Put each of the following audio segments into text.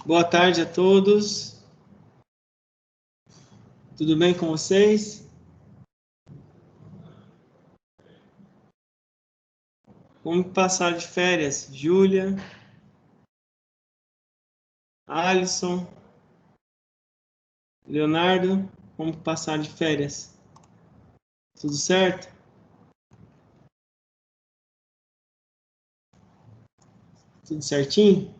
Boa tarde a todos. Tudo bem com vocês? Como passar de férias? Júlia, Alisson, Leonardo, como passar de férias? Tudo certo? Tudo certinho?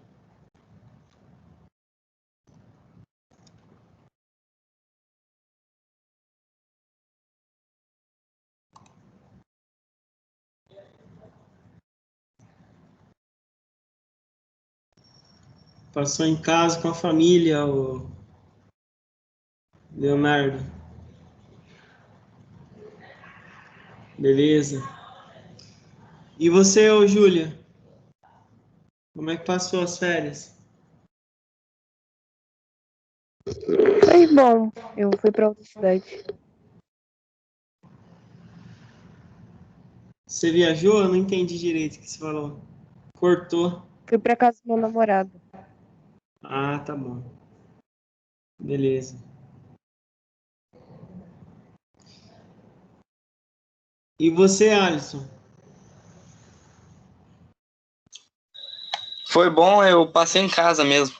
Passou em casa com a família, o Leonardo? Beleza. E você, ô Júlia? Como é que passou as férias? Foi bom. Eu fui para outra cidade. Você viajou? Eu não entendi direito o que você falou. Cortou. Fui para casa do meu namorado. Ah, tá bom. Beleza. E você, Alisson? Foi bom, eu passei em casa mesmo.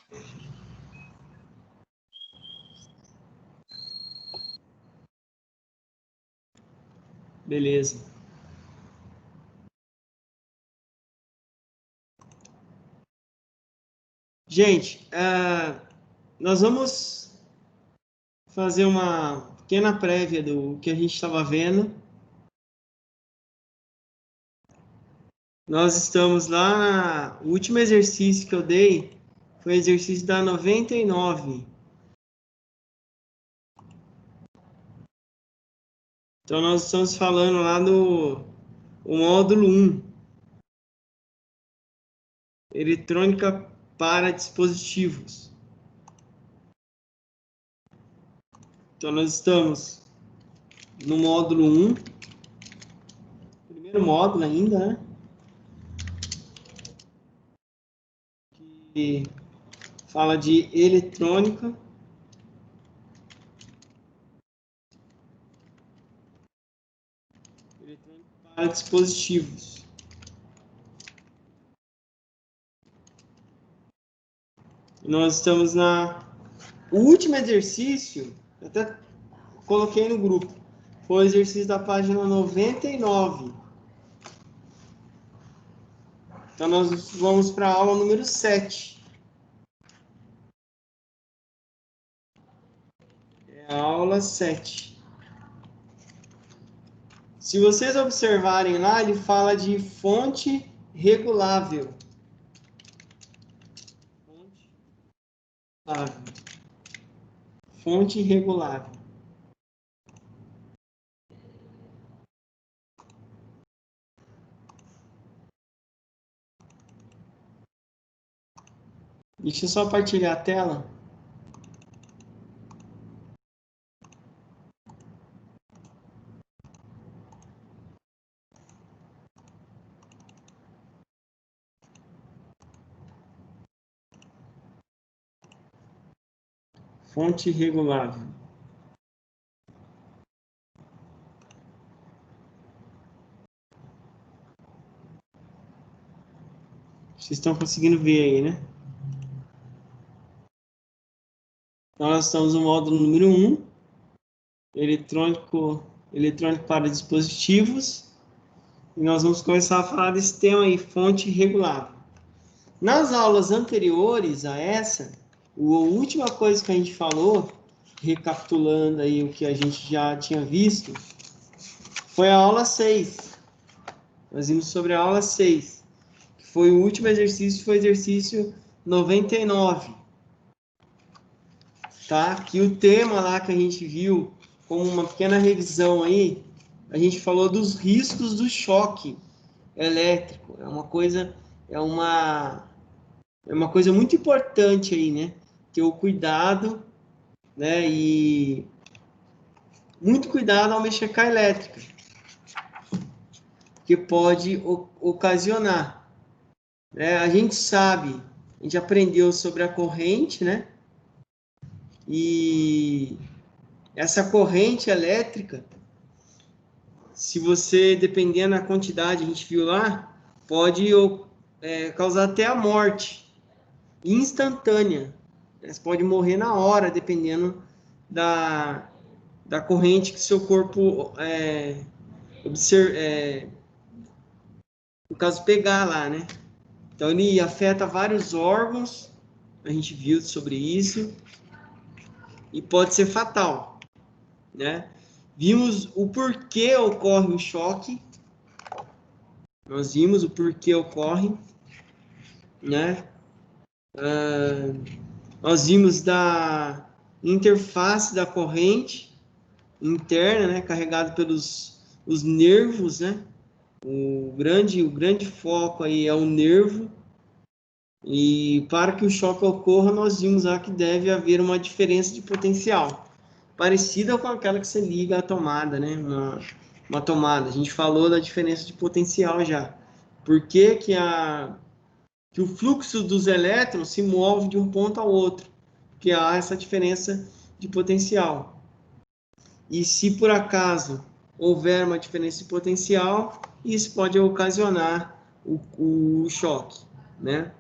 Beleza. Gente, nós vamos fazer uma pequena prévia do que a gente estava vendo. Nós estamos lá, o último exercício que eu dei foi o exercício da 99. Então, nós estamos falando lá no o módulo 1, eletrônica para dispositivos. Então, nós estamos no módulo 1, primeiro módulo ainda, né? Que fala de eletrônica para dispositivos. Nós estamos o último exercício, eu até coloquei no grupo, foi o exercício da página 99. Então, nós vamos para a aula número 7. É a aula 7. Se vocês observarem lá, ele fala de fonte regulável. Fonte regulável. Deixa eu só partilhar a tela. Fonte regulável. Vocês estão conseguindo ver aí, né? Então, nós estamos no módulo número 1, eletrônico para dispositivos. E nós vamos começar a falar desse tema aí, fonte regulável. Nas aulas anteriores a essa, a última coisa que a gente falou, recapitulando aí o que a gente já tinha visto, foi a aula 6. Nós vimos sobre a aula 6, que foi o último exercício, foi o exercício 99. Tá? Que o tema lá que a gente viu, como uma pequena revisão aí, a gente falou dos riscos do choque elétrico. É uma coisa muito importante aí, né? Ter o cuidado, né? E muito cuidado ao mexer com a elétrica, que pode ocasionar. Né? A gente sabe A gente aprendeu sobre a corrente, né? E essa corrente elétrica, se você, dependendo da quantidade, a gente viu lá, pode causar até a morte instantânea. Você pode morrer na hora, dependendo da corrente que seu corpo no caso, pegar lá, né? Então, ele afeta vários órgãos, a gente viu sobre isso, e pode ser fatal, né? Vimos o porquê ocorre o choque, nós vimos o porquê ocorre, né? Nós vimos da interface da corrente interna, né? Carregado pelos os nervos, né? O grande foco aí é o nervo. E para que o choque ocorra, nós vimos lá que deve haver uma diferença de potencial, parecida com aquela que você liga à tomada, né? Uma tomada. A gente falou da diferença de potencial já. Por que que o fluxo dos elétrons se move de um ponto ao outro? Porque há essa diferença de potencial. E se por acaso houver uma diferença de potencial, isso pode ocasionar o choque, né?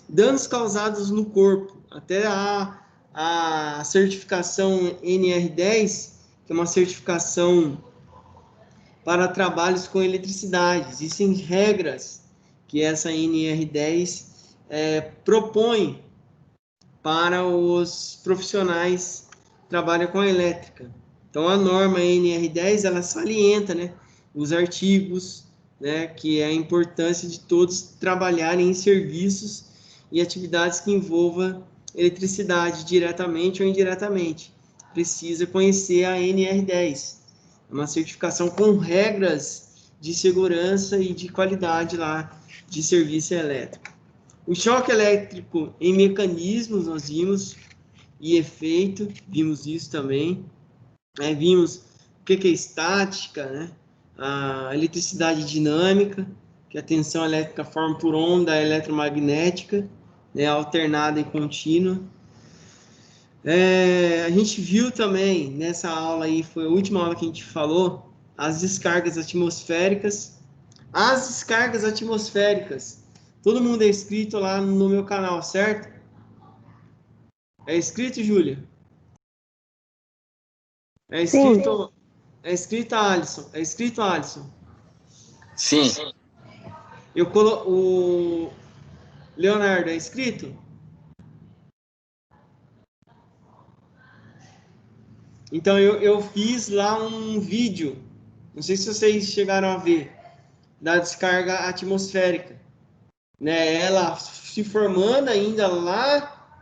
Danos causados no corpo, até a certificação NR10, que é uma certificação para trabalhos com eletricidade. Existem regras que essa NR10 propõe para os profissionais que trabalham com a elétrica. Então, a norma NR10, ela salienta, né, os artigos, né, que é a importância de todos trabalharem em serviços e atividades que envolvam eletricidade, diretamente ou indiretamente. Precisa conhecer a NR10. É uma certificação com regras de segurança e de qualidade lá de serviço elétrico. O choque elétrico em mecanismos, nós vimos, e efeito, vimos isso também. Vimos o que é estática, né? A eletricidade dinâmica, que a tensão elétrica forma por onda eletromagnética, né? Alternada e contínua. A gente viu também, nessa aula aí, foi a última aula que a gente falou, as descargas atmosféricas. As descargas atmosféricas, todo mundo é inscrito lá no meu canal, certo? É inscrito, Júlia? É inscrito, Sim. é inscrito, Alisson? É inscrito, Alisson? Sim. O Leonardo é inscrito? Então, eu fiz lá um vídeo, não sei se vocês chegaram a ver, da descarga atmosférica, né? Ela se formando ainda lá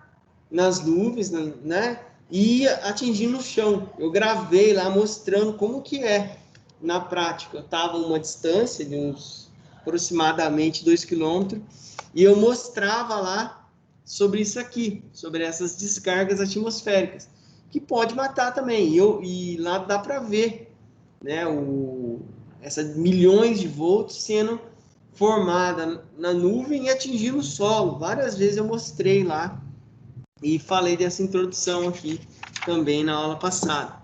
nas nuvens, né? E atingindo o chão. Eu gravei lá mostrando como que é na prática. Eu estava a uma distância de uns aproximadamente 2 quilômetros e eu mostrava lá sobre isso aqui, sobre essas descargas atmosféricas, que pode matar também. E lá dá para ver, né, essas milhões de volts sendo formada na nuvem e atingindo o solo. Várias vezes eu mostrei lá e falei dessa introdução aqui também na aula passada.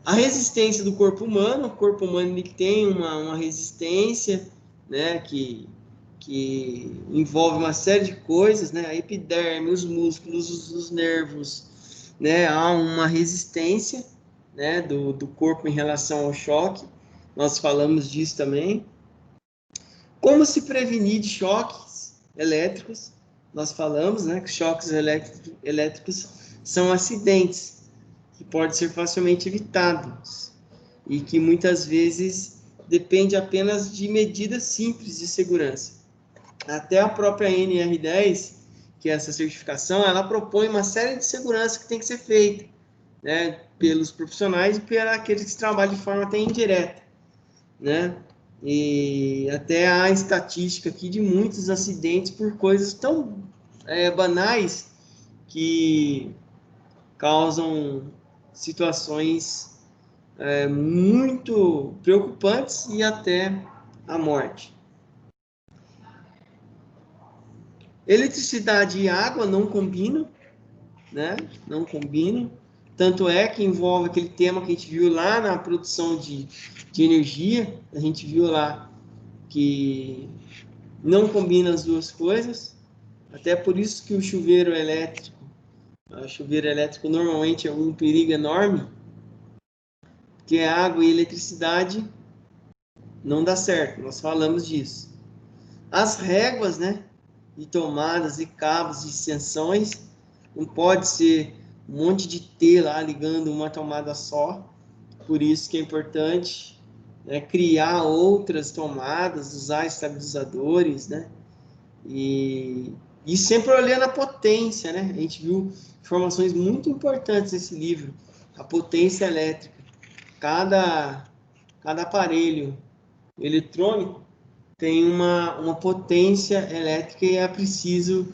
A resistência do corpo humano, o corpo humano ele tem uma resistência, né, que envolve uma série de coisas, né, a epiderme, os músculos, os nervos, né, há uma resistência, né, do corpo em relação ao choque, nós falamos disso também. Como se prevenir de choques elétricos? Nós falamos, né, que choques elétricos são acidentes que podem ser facilmente evitados e que muitas vezes depende apenas de medidas simples de segurança. Até a própria NR10, que é essa certificação, ela propõe uma série de segurança que tem que ser feita, né, pelos profissionais e por aqueles que trabalham de forma até indireta, né? E até há estatística aqui de muitos acidentes por coisas tão banais que causam situações muito preocupantes e até a morte. Eletricidade e água não combinam, né? Não combinam. Tanto é que envolve aquele tema que a gente viu lá na produção de energia. A gente viu lá que não combina as duas coisas. Até por isso que o chuveiro elétrico normalmente é um perigo enorme, porque água e eletricidade não dá certo. Nós falamos disso. As réguas, né? De tomadas e cabos de extensões, não pode ser um monte de T lá ligando uma tomada só. Por isso que é importante, né, criar outras tomadas, usar estabilizadores, né? E sempre olhando a potência, né? A gente viu informações muito importantes nesse livro. A potência elétrica. Cada aparelho eletrônico tem uma potência elétrica e é preciso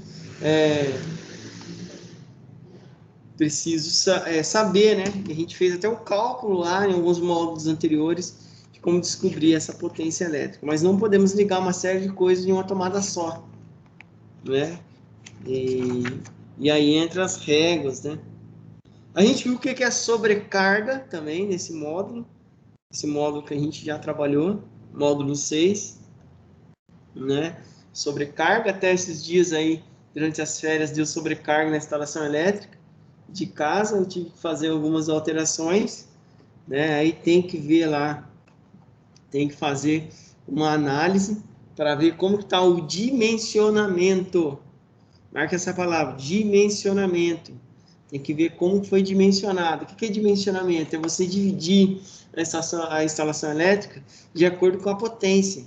saber, né? A gente fez até um cálculo lá em alguns módulos anteriores de como descobrir essa potência elétrica, mas não podemos ligar uma série de coisas em uma tomada só, né? E aí entra as réguas, né? A gente viu o que é sobrecarga também nesse módulo, esse módulo que a gente já trabalhou, módulo 6, né? Sobrecarga, até esses dias aí, durante as férias, deu sobrecarga na instalação elétrica de casa, eu tive que fazer algumas alterações, né? Aí tem que ver lá, tem que fazer uma análise para ver como está o dimensionamento. Marca essa palavra, dimensionamento. Tem que ver como foi dimensionado. O que é dimensionamento? É você dividir a instalação elétrica de acordo com a potência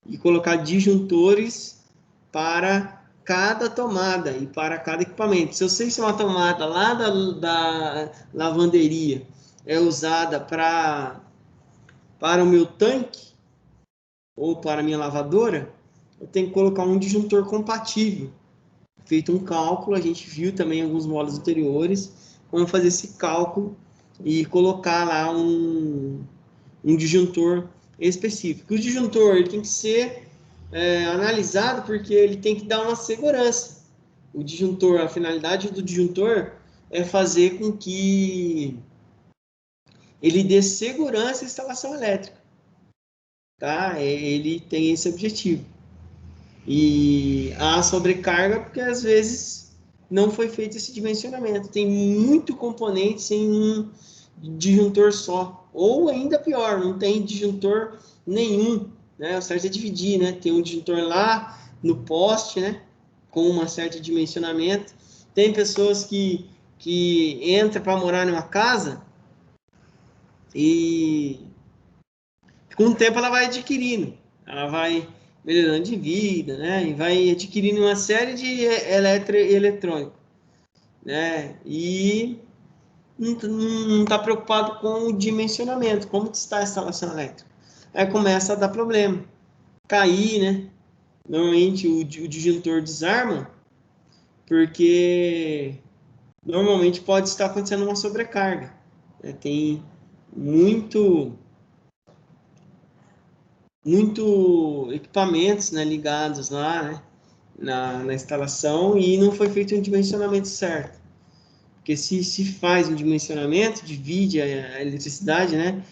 e colocar disjuntores para cada tomada e para cada equipamento. Se eu sei se uma tomada lá da lavanderia é usada para o meu tanque ou para a minha lavadora, eu tenho que colocar um disjuntor compatível. Feito um cálculo, a gente viu também em alguns módulos anteriores como fazer esse cálculo e colocar lá um disjuntor específico. O disjuntor ele tem que ser analisado porque ele tem que dar uma segurança. O disjuntor, a finalidade do disjuntor é fazer com que ele dê segurança à instalação elétrica, tá? Ele tem esse objetivo. E a sobrecarga porque às vezes não foi feito esse dimensionamento. Tem muito componente sem um disjuntor só, ou ainda pior, não tem disjuntor nenhum, né? O certo é dividir, né? Tem um disjuntor lá no poste, né? Com uma certa dimensionamento. Tem pessoas que entram para morar numa casa e com o tempo ela vai adquirindo, ela vai melhorando de vida, né? E vai adquirindo uma série de eletrônico, né? E não está preocupado com o dimensionamento, como que está a instalação elétrica. Aí começa a dar problema, cair, né? Normalmente o disjuntor desarma, porque normalmente pode estar acontecendo uma sobrecarga, né? Tem muito equipamentos, né, ligados lá, né, na instalação e não foi feito um dimensionamento certo. Porque se faz um dimensionamento, divide a eletricidade, né?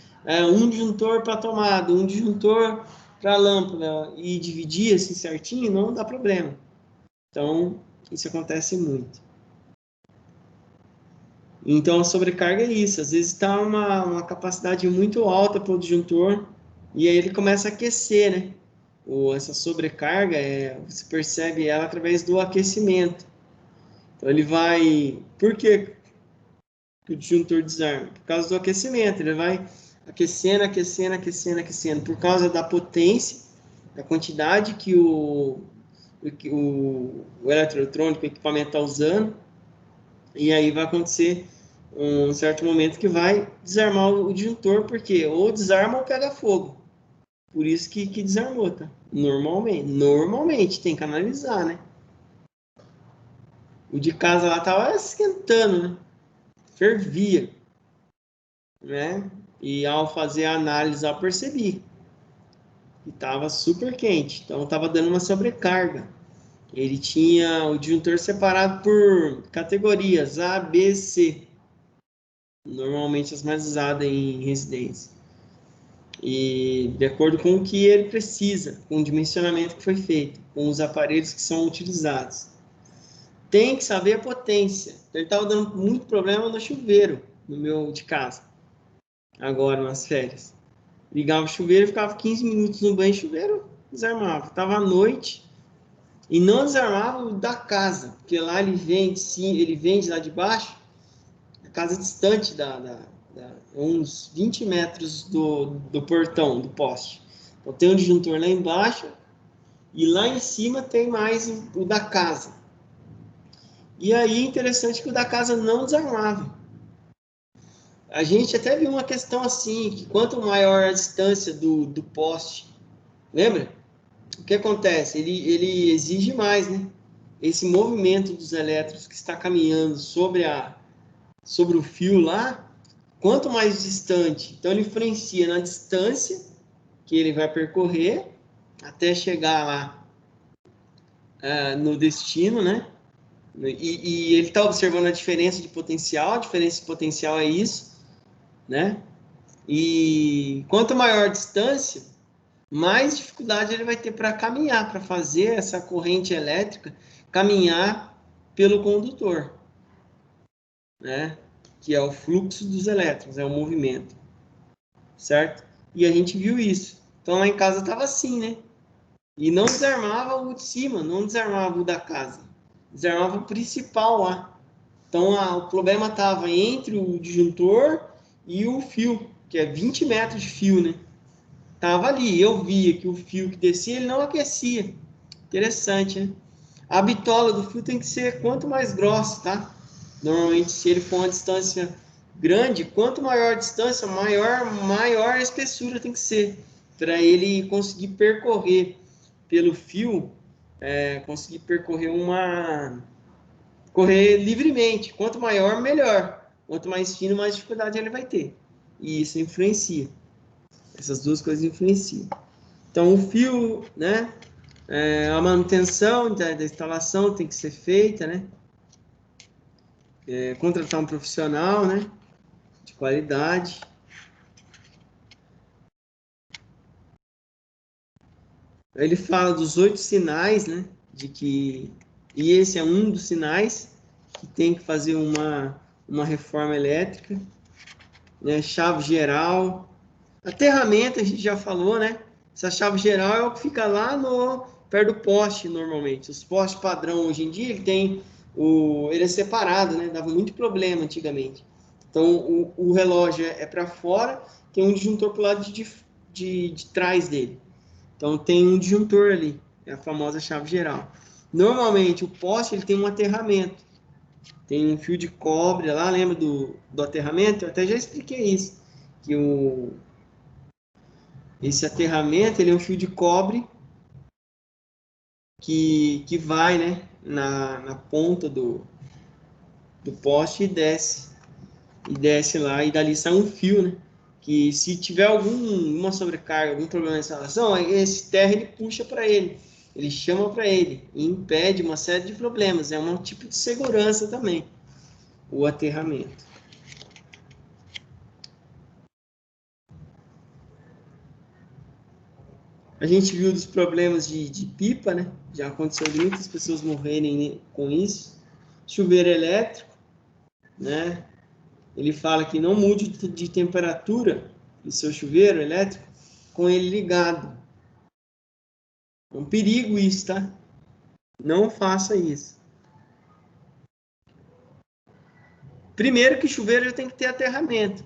Um disjuntor para tomada, um disjuntor para lâmpada e dividir assim certinho, não dá problema. Então, isso acontece muito. Então, a sobrecarga é isso. Às vezes está uma capacidade muito alta para o disjuntor e aí ele começa a aquecer, né? Essa sobrecarga, você percebe ela através do aquecimento. Então, ele vai... Por que o disjuntor desarma? Por causa do aquecimento. Ele vai aquecendo, aquecendo, aquecendo, aquecendo. Por causa da potência, da quantidade que o eletroeletrônico, o equipamento está usando. E aí vai acontecer um certo momento que vai desarmar o disjuntor, porque ou desarma ou pega fogo. Por isso que desarmou, tá? Normalmente tem que analisar, né? O de casa lá tava esquentando, né? Fervia, né? E ao fazer a análise eu percebi que tava super quente, então tava dando uma sobrecarga. Ele tinha o disjuntor separado por categorias A, B, C. Normalmente as mais usadas em residência. E de acordo com o que ele precisa, com o dimensionamento que foi feito, com os aparelhos que são utilizados. Tem que saber a potência. Ele estava dando muito problema no chuveiro, no meu de casa, agora nas férias. Ligava o chuveiro, ficava 15 minutos no banho, chuveiro desarmava. Estava à noite e não desarmava o da casa, porque lá ele vende lá de baixo, a casa distante uns 20 metros do portão, do poste. Então tem um disjuntor lá embaixo e lá em cima tem mais o da casa. E aí, interessante que o da casa não desarmava. A gente até viu uma questão assim, que quanto maior a distância do poste, lembra? O que acontece? Ele exige mais, né? Esse movimento dos elétrons que está caminhando sobre o fio lá, quanto mais distante, então ele influencia na distância que ele vai percorrer até chegar lá no destino, né? E ele está observando a diferença de potencial. A diferença de potencial é isso, né? E quanto maior a distância, mais dificuldade ele vai ter para caminhar, para fazer essa corrente elétrica caminhar pelo condutor, né? Que é o fluxo dos elétrons, é o movimento, certo? E a gente viu isso. Então lá em casa estava assim, né? E não desarmava o de cima, não desarmava o da casa, desarmava o principal lá. Então o problema estava entre o disjuntor e o fio, que é 20 metros de fio, né? Tava ali, eu via que o fio que descia, ele não aquecia. Interessante, né? A bitola do fio tem que ser quanto mais grossa, tá? Normalmente, se ele for uma distância grande, quanto maior a distância, maior a espessura tem que ser, para ele conseguir percorrer pelo fio, conseguir correr livremente. Quanto maior, melhor. Quanto mais fino, mais dificuldade ele vai ter. E isso influencia. Essas duas coisas influenciam. Então, o fio, né? A manutenção da instalação tem que ser feita, né? Contratar um profissional, né? De qualidade. Ele fala dos 8 sinais, né? E esse é um dos sinais que tem que fazer uma reforma elétrica, né? Chave geral. Aterramento, a gente já falou, né? Essa chave geral é o que fica lá perto do poste, normalmente. Os postes padrão, hoje em dia, ele é separado, né? Dava muito problema antigamente. Então, o relógio é para fora, tem um disjuntor para o lado de trás dele. Então, tem um disjuntor ali, é a famosa chave geral. Normalmente, o poste ele tem um aterramento. Tem um fio de cobre lá, lembra do aterramento? Eu até já expliquei isso, que esse aterramento ele é um fio de cobre que vai, né, na ponta do poste e desce lá, e dali sai um fio, né, que se tiver alguma sobrecarga, algum problema na instalação, esse terra ele puxa para ele chama para ele e impede uma série de problemas. É um tipo de segurança também, o aterramento. A gente viu dos problemas de pipa, né? Já aconteceu de muitas pessoas morrerem com isso. Chuveiro elétrico, né? Ele fala que não mude de temperatura do seu chuveiro elétrico com ele ligado. É um perigo isso, tá? Não faça isso. Primeiro que chuveiro já tem que ter aterramento.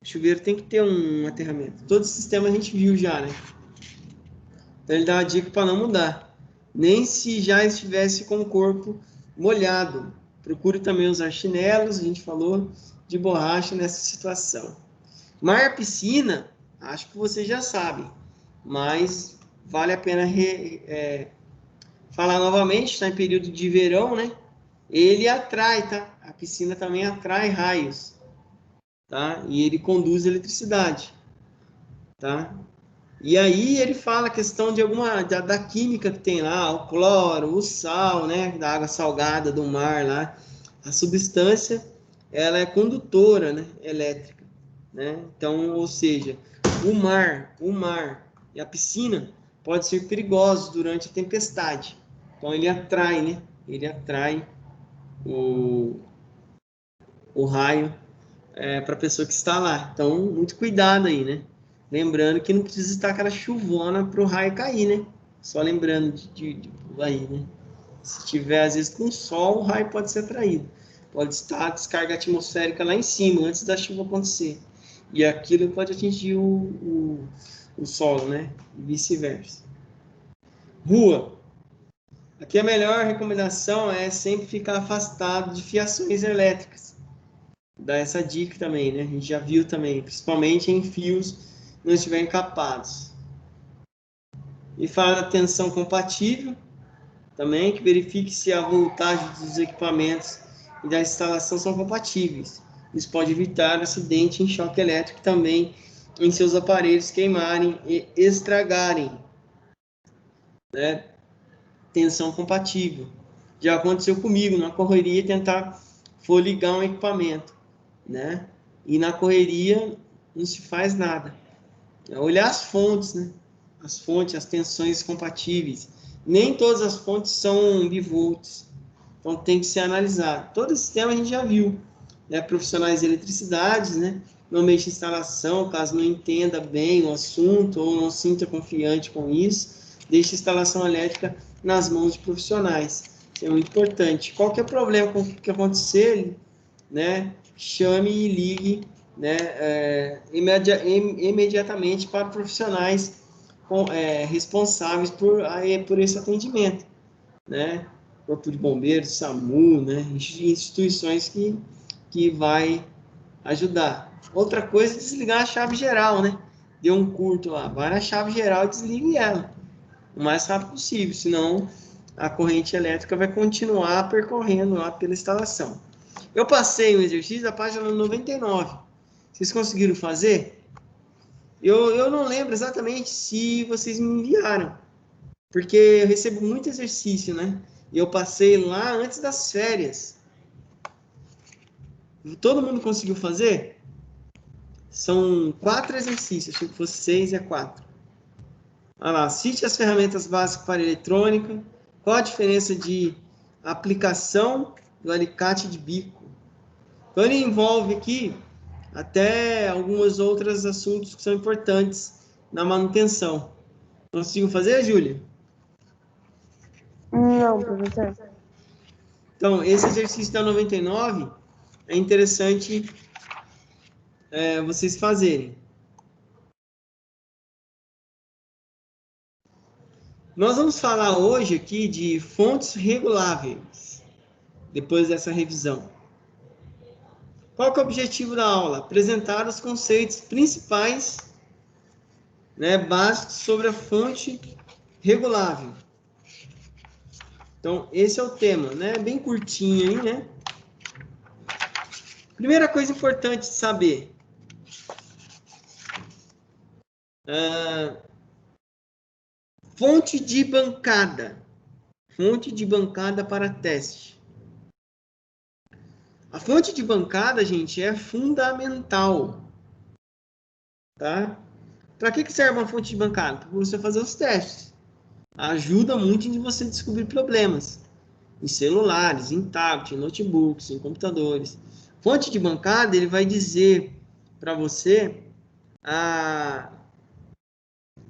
O chuveiro tem que ter um aterramento. Todo o sistema a gente viu já, né? Então ele dá uma dica para não mudar. Nem se já estivesse com o corpo molhado. Procure também usar chinelos, a gente falou, de borracha nessa situação. Mar, piscina, acho que vocês já sabem, mas vale a pena falar novamente, está em período de verão, né? Ele atrai, tá? A piscina também atrai raios, tá? E ele conduz eletricidade, tá? E aí ele fala a questão de da química que tem lá, o cloro, o sal, né, da água salgada do mar lá. A substância, ela é condutora, né, elétrica, né? Então, ou seja, o mar e a piscina podem ser perigosos durante a tempestade. Então ele atrai, né? Ele atrai o, o raio para a pessoa que está lá. Então, muito cuidado aí, né? Lembrando que não precisa estar aquela chuvona para o raio cair, né? Só lembrando aí, né? Se tiver, às vezes, com sol, o raio pode ser atraído. Pode estar a descarga atmosférica lá em cima, antes da chuva acontecer. E aquilo pode atingir o solo, né? E vice-versa. Rua. Aqui a melhor recomendação é sempre ficar afastado de fiações elétricas. Dá essa dica também, né? A gente já viu também, principalmente em fios não estiverem capados. E fala da tensão compatível também, que verifique se a voltagem dos equipamentos e da instalação são compatíveis. Isso pode evitar acidente em choque elétrico também em seus aparelhos queimarem e estragarem, né? Tensão compatível. Já aconteceu comigo, na correria, tentar for ligar um equipamento, né? E na correria não se faz nada. É olhar as fontes, né? As fontes, as tensões compatíveis. Nem todas as fontes são bivolts, então tem que ser analisado. Todo esse tema a gente já viu, né? Profissionais de eletricidade, né? Não mexa em instalação, caso não entenda bem o assunto ou não sinta confiante com isso, deixe a instalação elétrica nas mãos de profissionais. Isso é muito importante. Qualquer problema que acontecer, né? Chame e ligue, né? Imediatamente para profissionais responsáveis por esse atendimento, né? Corpo de Bombeiros, SAMU, né? Instituições que vai ajudar. Outra coisa é desligar a chave geral, né? Deu um curto lá, vai na chave geral e desligue ela o mais rápido possível, senão a corrente elétrica vai continuar percorrendo lá pela instalação. Eu passei o exercício da página 99. Vocês conseguiram fazer? Eu não lembro exatamente se vocês me enviaram, porque eu recebo muito exercício, né? E eu passei lá antes das férias. Todo mundo conseguiu fazer? São 4 exercícios, achei que fosse 6 e 4. Olha lá, cite as ferramentas básicas para eletrônica. Qual a diferença de aplicação do alicate de bico? Então, ele envolve aqui até alguns outros assuntos que são importantes na manutenção. Consigo fazer, Júlia? Não, professor. Então, esse exercício da 99 é interessante vocês fazerem. Nós vamos falar hoje aqui de fontes reguláveis, depois dessa revisão. Qual que é o objetivo da aula? Apresentar os conceitos principais, né, básicos sobre a fonte regulável. Então, esse é o tema, né? Bem curtinho aí, né? Primeira coisa importante de saber. Fonte de bancada. Fonte de bancada para teste. A fonte de bancada, gente, é fundamental. Tá? Para que serve uma fonte de bancada? Para você fazer os testes. Ajuda muito em você descobrir problemas. Em celulares, em tablet, em notebooks, em computadores. Fonte de bancada, ele vai dizer para você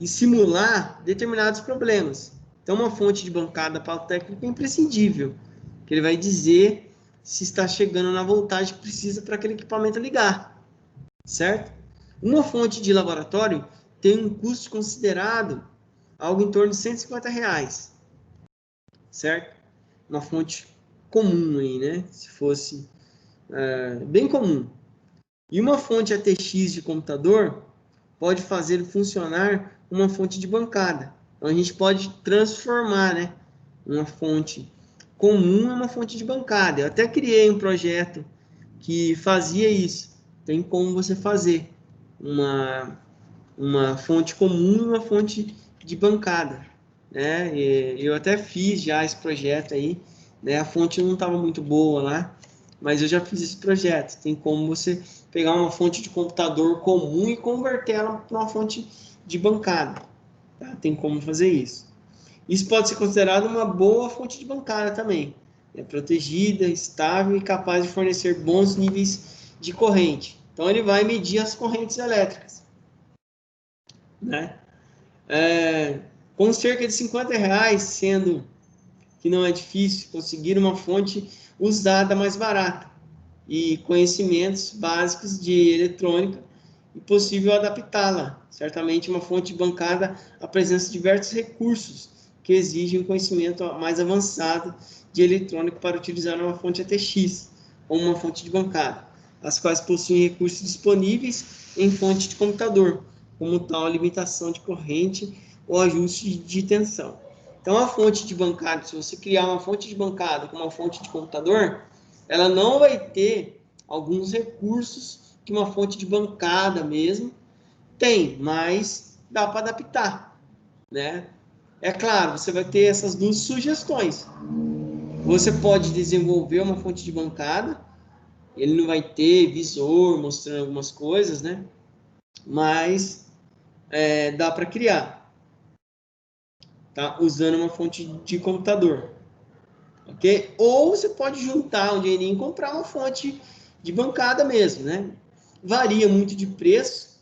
e simular determinados problemas. Então, uma fonte de bancada para o técnico é imprescindível, que ele vai dizer se está chegando na voltagem que precisa para aquele equipamento ligar, certo? Uma fonte de laboratório tem um custo considerado algo em torno de R$150, certo? Uma fonte comum aí, né? Se fosse bem comum. E uma fonte ATX de computador pode fazer funcionar uma fonte de bancada. Então, a gente pode transformar, né, uma fonte comum em uma fonte de bancada. Eu até criei um projeto que fazia isso. Tem como você fazer uma uma fonte comum e uma fonte de bancada, né? Eu até fiz já esse projeto aí, né? A fonte não estava muito boa lá, mas eu já fiz esse projeto. Tem como você pegar uma fonte de computador comum e converter ela para uma fonte de bancada, tá? Tem como fazer isso. Isso pode ser considerado uma boa fonte de bancada também. É protegida, estável e capaz de fornecer bons níveis de corrente. Então, ele vai medir as correntes elétricas, né? Com cerca de R$50, sendo que não é difícil conseguir uma fonte usada mais barata e conhecimentos básicos de eletrônica e possível adaptá-la. Certamente uma fonte bancada apresenta diversos recursos que exigem um conhecimento mais avançado de eletrônica para utilizar uma fonte ATX ou uma fonte de bancada, as quais possuem recursos disponíveis em fonte de computador, como tal limitação de corrente ou ajuste de tensão. Então, a fonte de bancada, se você criar uma fonte de bancada com uma fonte de computador, ela não vai ter alguns recursos que uma fonte de bancada mesmo tem, mas dá para adaptar, né? É claro, você vai ter essas duas sugestões. Você pode desenvolver uma fonte de bancada, ele não vai ter visor mostrando algumas coisas, né? Mas dá para criar, tá? Usando uma fonte de computador, ok? Ou você pode juntar um dinheirinho e comprar uma fonte de bancada mesmo, né? Varia muito de preço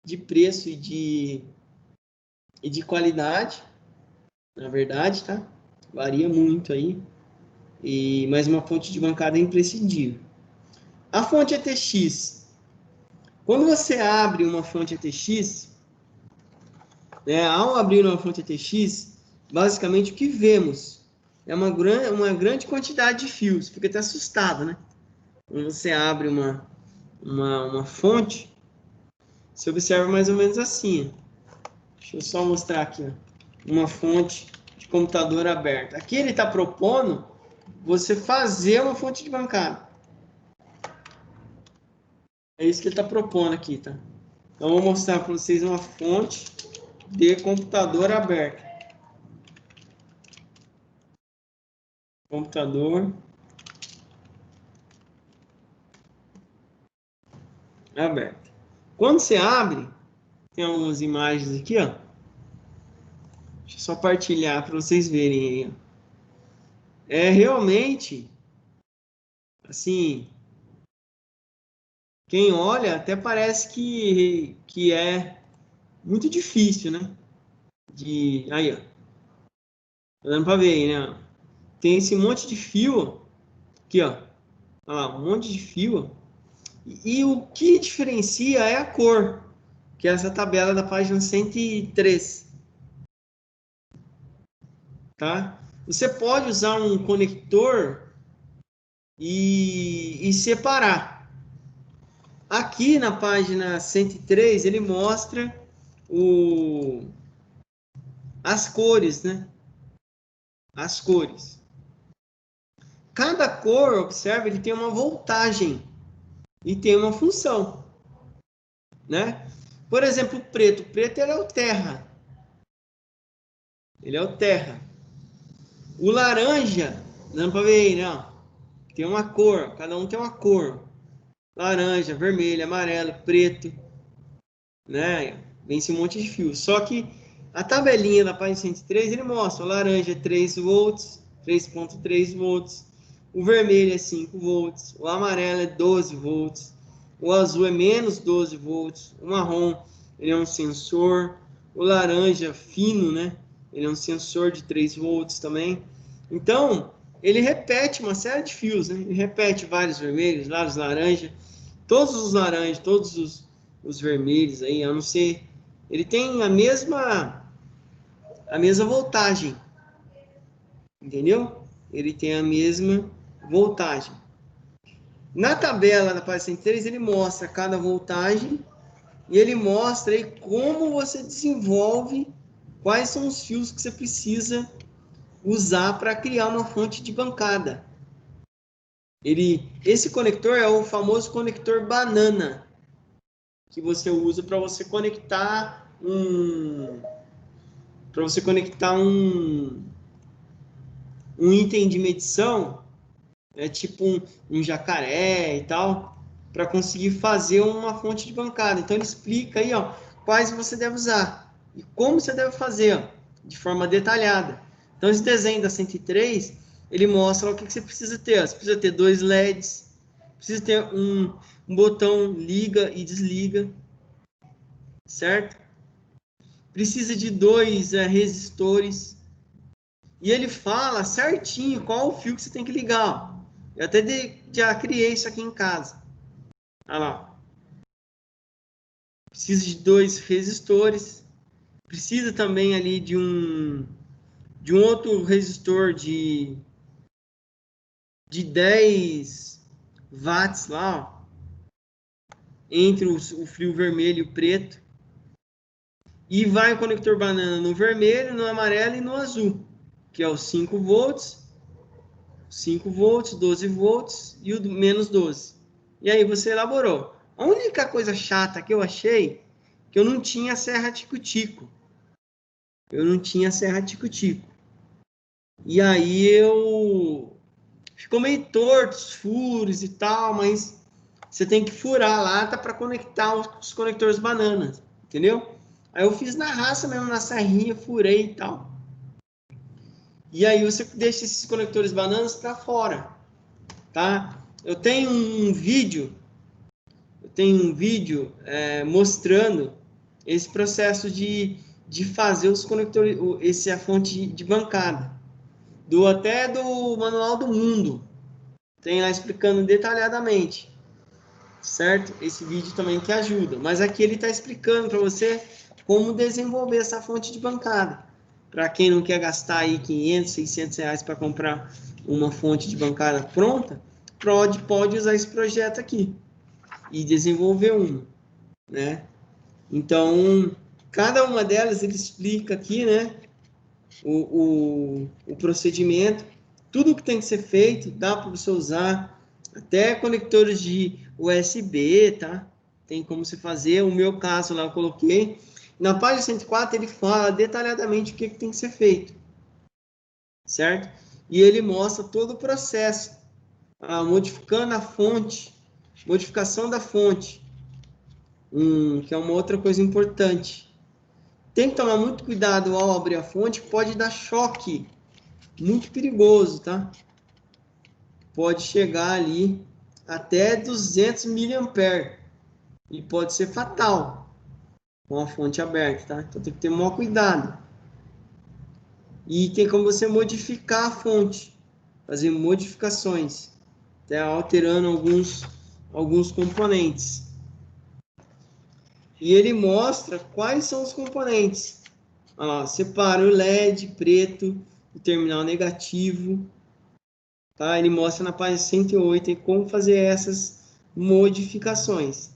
e de qualidade, na verdade, tá? Varia muito aí. Mas uma fonte de bancada é imprescindível. A fonte ATX. Quando você abre uma fonte ATX, né, ao abrir uma fonte ATX, basicamente o que vemos é uma grande quantidade de fios. Fica até assustado, né? Quando você abre uma fonte, você observa mais ou menos assim. Deixa eu só mostrar aqui, ó, uma fonte de computador aberta. Aqui ele está propondo você fazer uma fonte de bancada. É isso que ele está propondo aqui, tá? Então, eu vou mostrar para vocês uma fonte de computador aberta. Computador aberto. Quando você abre, tem algumas imagens aqui, ó. Deixa eu só partilhar para vocês verem aí, ó. É realmente, assim, quem olha até parece que é muito difícil, né? Aí, ó. Tá dando para ver aí, né? Tem esse monte de fio aqui, ó. Olha lá, um monte de fio. E o que diferencia é a cor, que é essa tabela da página 103. Tá? Você pode usar um conector e separar. Aqui na página 103 ele mostra as cores, né? As cores. Cada cor, observa, ele tem uma voltagem e tem uma função, né? Por exemplo, o preto. O preto ele é o terra. Ele é o terra. O laranja, dá para ver aí, né? Tem uma cor, cada um tem uma cor. Laranja, vermelho, amarelo, preto, né? Vem esse monte de fio. Só que a tabelinha da página 103, ele mostra, o laranja é 3 volts, 3.3 volts, o vermelho é 5 volts, o amarelo é 12 volts, o azul é menos 12 volts, o marrom, ele é um sensor, o laranja fino, né? Ele é um sensor de 3 volts também. Então, ele repete uma série de fios, né? Ele repete vários vermelhos, vários laranjas, todos os laranjas, todos os vermelhos aí, a não ser... Ele tem a mesma voltagem, entendeu? Ele tem a mesma voltagem. Na tabela da página 103, ele mostra cada voltagem e ele mostra aí como você desenvolve, quais são os fios que você precisa usar para criar uma fonte de bancada. Esse conector é o famoso conector banana. que você usa para você conectar um item de medição, tipo um jacaré e tal, para conseguir fazer uma fonte de bancada. Então ele explica aí, ó, quais você deve usar e como você deve fazer, ó, de forma detalhada. Então esse desenho da 103, ele mostra o que você precisa ter. Ó. Você precisa ter 2 LEDs, precisa ter um botão liga e desliga, certo? Precisa de 2 resistores. E ele fala certinho qual o fio que você tem que ligar. Ó. Eu até já criei isso aqui em casa. Olha lá. Precisa de 2 resistores. Precisa também ali de um outro resistor de 10 watts lá, ó, entre o fio vermelho e o preto. E vai o conector banana no vermelho, no amarelo e no azul, que é o 5 volts, 12 volts e o menos 12. E aí você elaborou. A única coisa chata que eu achei, que eu não tinha serra tico-tico. E aí ficou meio torto os furos e tal, mas você tem que furar a lata para conectar os conectores bananas, entendeu? Aí eu fiz na raça mesmo, na serrinha, furei e tal. E aí você deixa esses conectores bananas para fora, tá? Eu tenho um vídeo mostrando esse processo de fazer os conectores, a fonte de bancada. Até do Manual do Mundo. Tem lá explicando detalhadamente, certo? Esse vídeo também que ajuda. Mas aqui ele está explicando para você como desenvolver essa fonte de bancada. Para quem não quer gastar aí 500, 600 reais para comprar uma fonte de bancada pronta, pode usar esse projeto aqui e desenvolver uma, né? Então, cada uma delas ele explica aqui, né? O procedimento, tudo que tem que ser feito, dá para você usar, até conectores de USB, tá? Tem como você fazer, o meu caso lá eu coloquei. Na página 104 ele fala detalhadamente o que tem que ser feito, certo? E ele mostra todo o processo, modificando a fonte, modificação da fonte, que é uma outra coisa importante. Tem que tomar muito cuidado ao abrir a fonte, pode dar choque, muito perigoso, tá? Pode chegar ali até 200 mA e pode ser fatal com a fonte aberta, tá? Então tem que ter o maior cuidado. E tem como você modificar a fonte, fazer modificações, até alterando alguns componentes. E ele mostra quais são os componentes. Olha lá, separa o LED preto, o terminal negativo. Tá? Ele mostra na página 108 como fazer essas modificações.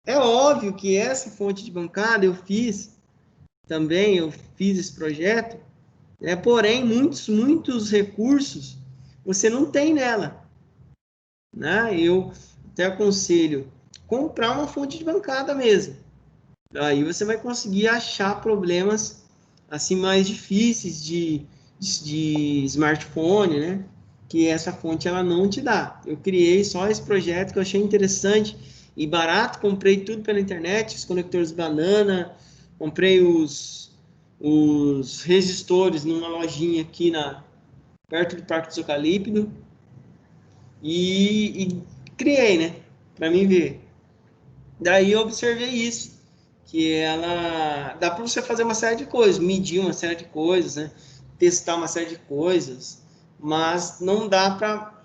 É óbvio que essa fonte de bancada eu fiz esse projeto, porém muitos recursos você não tem nela. Né? Eu até aconselho comprar uma fonte de bancada mesmo. Aí você vai conseguir achar problemas assim mais difíceis de smartphone, né? Que essa fonte ela não te dá. Eu criei só esse projeto que eu achei interessante e barato, comprei tudo pela internet, os conectores banana, comprei os resistores numa lojinha aqui perto do Parque do Eucalipto e criei, né? Para mim ver. Daí eu observei isso, que ela dá para você fazer uma série de coisas, medir uma série de coisas, né? Testar uma série de coisas, mas não dá para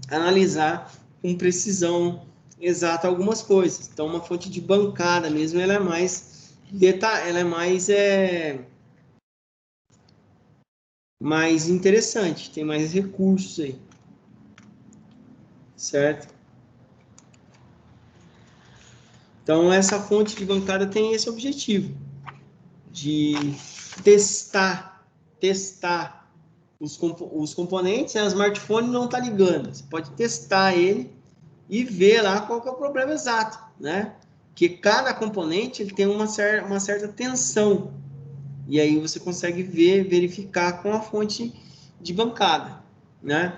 analisar com precisão exata algumas coisas. Então, uma fonte de bancada mesmo, ela é mais mais interessante, tem mais recursos aí, certo? Então, essa fonte de bancada tem esse objetivo, de testar os componentes, o smartphone não está ligando. Você pode testar ele e ver lá qual que é o problema exato, né? Porque cada componente ele tem uma certa tensão. E aí você consegue verificar com a fonte de bancada, né?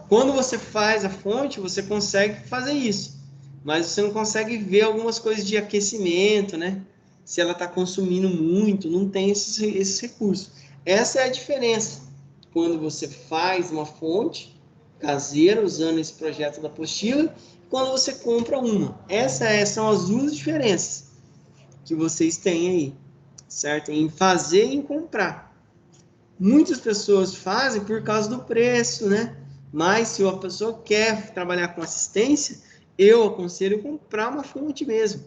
Quando você faz a fonte, você consegue fazer isso, mas você não consegue ver algumas coisas de aquecimento, né? Se ela está consumindo muito, não tem esses recursos. Essa é a diferença. Quando você faz uma fonte caseira, usando esse projeto da apostila, quando você compra uma. São as duas diferenças que vocês têm aí, certo? Em fazer e em comprar. Muitas pessoas fazem por causa do preço, né? Mas se a pessoa quer trabalhar com assistência, eu aconselho comprar uma fonte mesmo,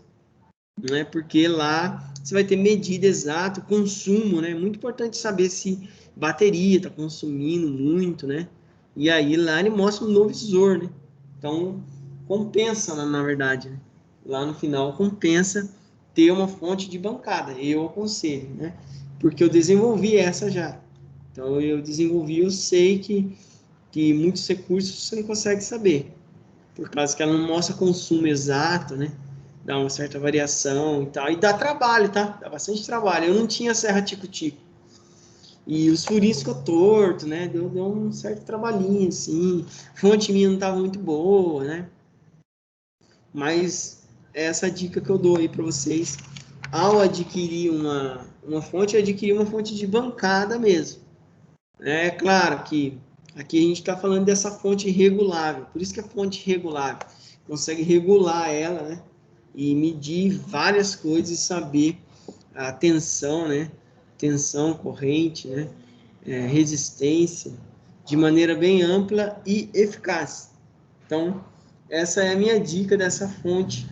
né? Porque lá você vai ter medida exata, consumo, né? Muito importante saber se bateria está consumindo muito, né? E aí lá ele mostra um novo visor, né? Então compensa, na verdade, né? Lá no final compensa ter uma fonte de bancada, eu aconselho, né? Porque eu desenvolvi essa já. Então, eu desenvolvi, eu sei que muitos recursos você não consegue saber, por causa que ela não mostra consumo exato, né? Dá uma certa variação e tal. E dá trabalho, tá? Dá bastante trabalho. Eu não tinha serra tico-tico. E os furinhos ficou torto, né? Deu um certo trabalhinho, assim. A fonte minha não estava muito boa, né? Mas essa dica que eu dou aí para vocês. Ao adquirir uma fonte, adquirir uma fonte de bancada mesmo. É claro que aqui a gente está falando dessa fonte regulável, por isso que é fonte regulável. Consegue regular ela, né? E medir várias coisas e saber a tensão, né? Tensão, corrente, né? Resistência, de maneira bem ampla e eficaz. Então, essa é a minha dica dessa fonte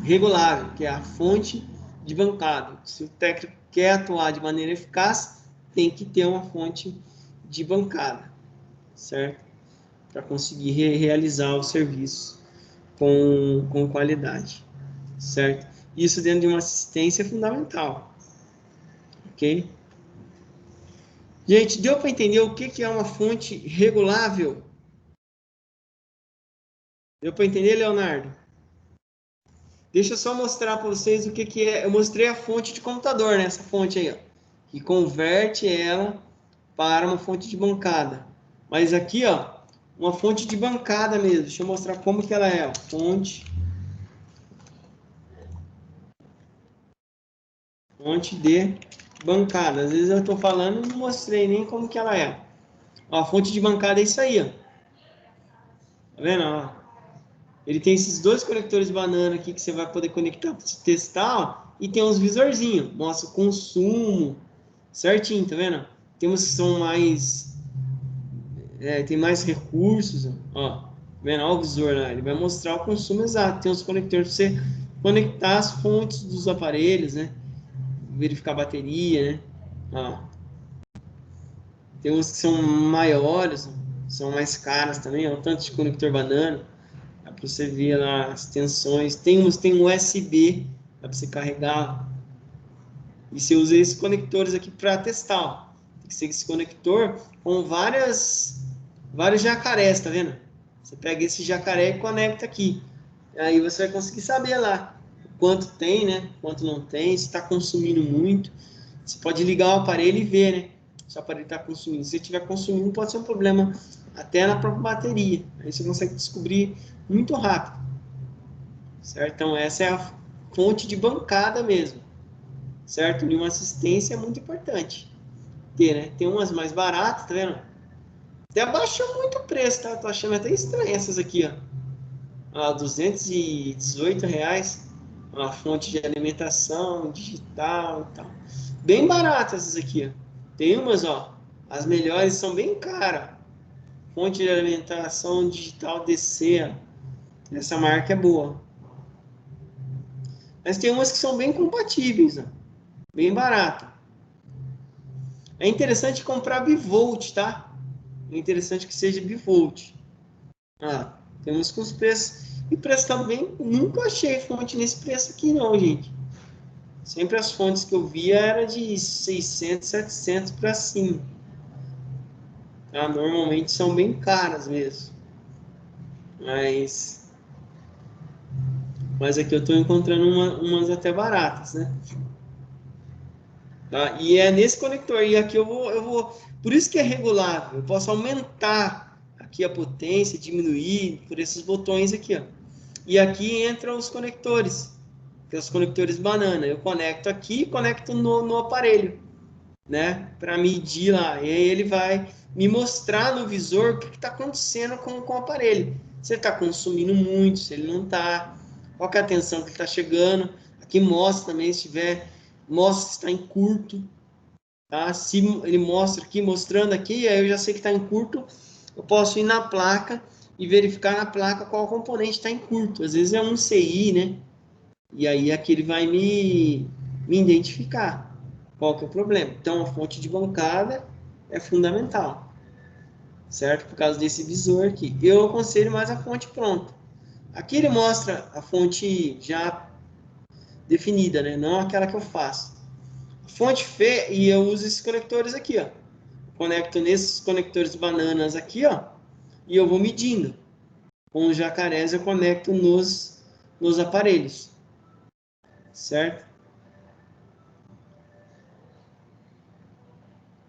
regulável, que é a fonte de bancada. Se o técnico quer atuar de maneira eficaz, tem que ter uma fonte de bancada, certo? Para conseguir realizar o serviço com qualidade, certo? Isso dentro de uma assistência é fundamental, ok? Gente, deu para entender o que é uma fonte regulável? Deu para entender, Leonardo? Deixa eu só mostrar para vocês o que é. Eu mostrei a fonte de computador, né? Essa fonte aí, ó, que converte ela para uma fonte de bancada. Mas aqui, ó, uma fonte de bancada mesmo. Deixa eu mostrar como que ela é. Ó. Fonte de bancada. Às vezes eu estou falando e não mostrei nem como que ela é. Ó, a fonte de bancada é isso aí, ó. Tá vendo? Ó, ele tem esses dois conectores banana aqui que você vai poder conectar para testar, ó, e tem uns visorzinhos, mostra o consumo certinho, tá vendo? Tem uns que são mais tem mais recursos, ó, tá vendo? Ó, o visor lá, ele vai mostrar o consumo exato. Tem uns conectores para você conectar as fontes dos aparelhos, né? Verificar a bateria, né? Ó. Tem uns que são maiores, são mais caras também, ó, tanto de conector banana. Dá para você ver lá as tensões. Tem uns tem USB, dá para você carregar. E você usa esses conectores aqui para testar. Ó. Tem que ser esse conector com vários jacarés, tá vendo? Você pega esse jacaré e conecta aqui. Aí você vai conseguir saber lá quanto tem, né? Quanto não tem, se está consumindo muito. Você pode ligar o aparelho e ver, né? Se o aparelho está consumindo. Se estiver consumindo, pode ser um problema até na própria bateria. Aí você consegue descobrir muito rápido. Certo? Então, essa é a fonte de bancada mesmo. Certo? E uma assistência é muito importante ter, né? Tem umas mais baratas, tá vendo? Até abaixou muito o preço, tá? Tô achando até estranho essas aqui, ó. R$ 218. Uma fonte de alimentação digital e tal. Bem baratas essas aqui, ó. Tem umas, ó. As melhores são bem caras. Fonte de alimentação digital DC, ó. Essa marca é boa. Mas tem umas que são bem compatíveis, ó. Bem barata. É interessante comprar bivolt, tá? É interessante que seja bivolt. Ah, temos com os preços. E preço também, nunca achei fonte nesse preço aqui não, gente. Sempre as fontes que eu via era de 600, 700 para cima. Tá? Normalmente são bem caras mesmo. Mas Mas aqui eu estou encontrando umas até baratas, né? Tá? E é nesse conector. E aqui eu vou... Por isso que é regulável. Eu posso aumentar aqui a potência, diminuir por esses botões aqui, ó. E aqui entram os conectores. Que são os conectores banana. Eu conecto aqui e conecto no aparelho, né? Para medir lá. E aí ele vai me mostrar no visor o que está acontecendo com o aparelho. Se ele está consumindo muito, se ele não está, qual que é a tensão que está chegando. Aqui mostra também se tiver, mostra se está em curto, tá? Se ele mostra aqui, mostrando aqui, aí eu já sei que está em curto, eu posso ir na placa e verificar na placa qual componente está em curto. Às vezes é um CI, né? E aí aqui ele vai me identificar qual que é o problema. Então, a fonte de bancada é fundamental, certo? Por causa desse visor aqui. Eu aconselho mais a fonte pronta. Aqui ele mostra a fonte já definida, né? Não aquela que eu faço. Fonte F, e eu uso esses conectores aqui, ó. Conecto nesses conectores bananas aqui, ó. E eu vou medindo. Com os jacarés eu conecto nos aparelhos, certo?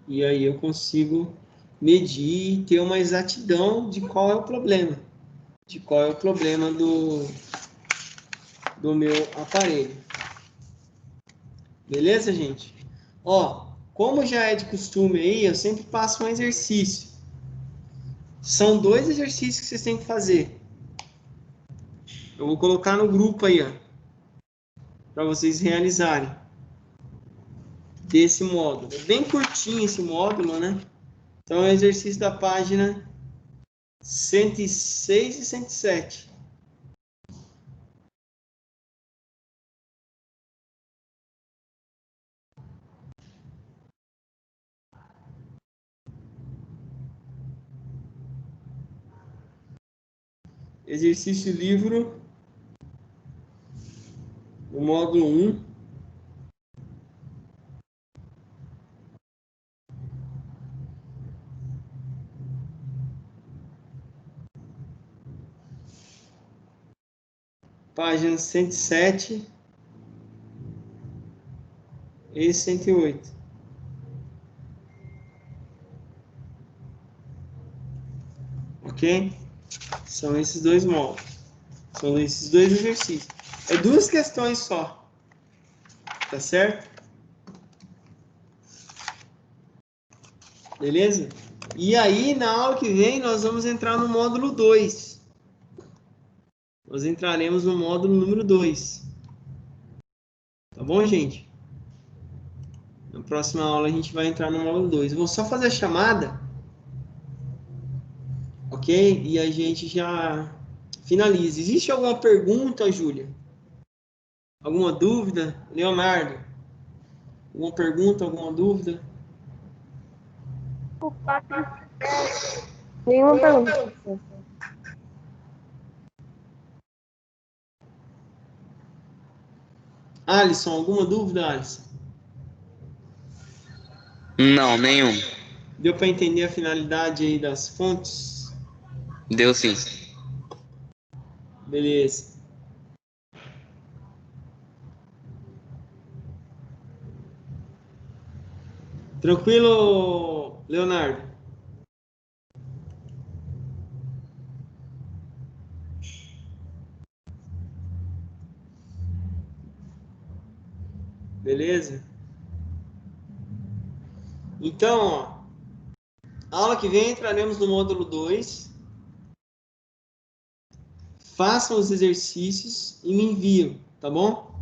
E aí eu consigo medir e ter uma exatidão de qual é o problema. De qual é o problema do meu aparelho. Beleza, gente? Ó, como já é de costume aí, eu sempre passo um exercício. São 2 exercícios que vocês têm que fazer. Eu vou colocar no grupo aí, ó, para vocês realizarem. Desse módulo. É bem curtinho esse módulo, né? Então, é o exercício da página 106 e 107. Exercício livro, o módulo 1. Página 107 e 108. Ok? São esses 2 módulos. São esses 2 exercícios. É 2 questões só. Tá certo? Beleza? E aí, na aula que vem, nós vamos entrar no módulo 2. Nós entraremos no módulo número 2. Tá bom, gente? Na próxima aula a gente vai entrar no módulo 2. Eu vou só fazer a chamada. Ok? E a gente já finaliza. Existe alguma pergunta, Júlia? Alguma dúvida? Leonardo? Alguma pergunta, alguma dúvida? Nenhuma pergunta. Alisson, alguma dúvida, Alisson? Não, nenhum. Deu para entender a finalidade aí das fontes? Deu sim. Beleza. Tranquilo, Leonardo? Beleza? Então, ó, aula que vem entraremos no módulo 2. Façam os exercícios e me enviam, tá bom?